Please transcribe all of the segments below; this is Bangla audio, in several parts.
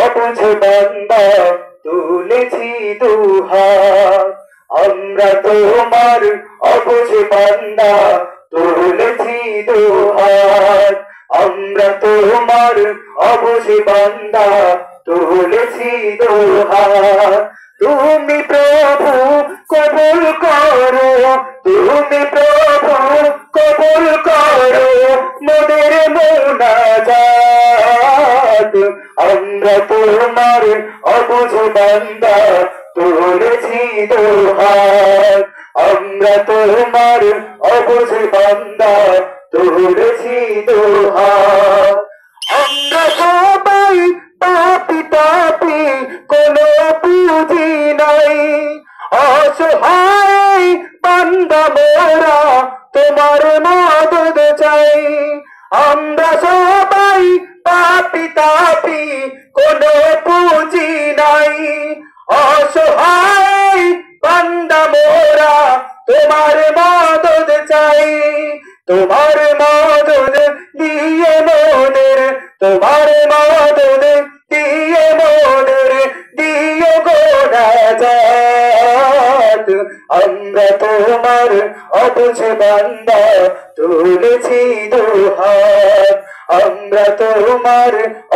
অবুঝ বান্দা তুলেছি দুহাত। আমরা তোমার অবুঝ বান্দা তুলেছি দুহাত। আমরা তোমার অবুঝ বান্দা তুলেছি দুহাত। তুমি প্রভু কবুল করো, তুমি প্রভু কবুল করো মোদের মুনাজাত। আমরা তোমার অবুঝ বান্দা তুলেছি দুহাত। আমরা তোমার অবুঝ বান্দা তুলেছি দুহাত। আমরা সবাই পাপী পাপী, কোনো পুঁজি নাই, অসহায় বান্দা মোরা তোমার মদদ চাই। আমরা সবাই পাপী তাপী, কোনো পুঁজি নাই, অসহায় বান্দা মোরা তোমার মদদ চাই। তোমার মদদ দিয়ে মোদের, তোমার মদদ দিয়ে মোদের দিও গো নাজাত। আমরা তোমার অবুঝ বান্দা তুলেছি দুহাত। আমরা তোমার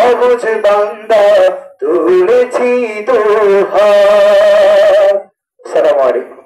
অবুঝ বান্দা তুলেছি দুহাত। আসসালামু আলাইকুম।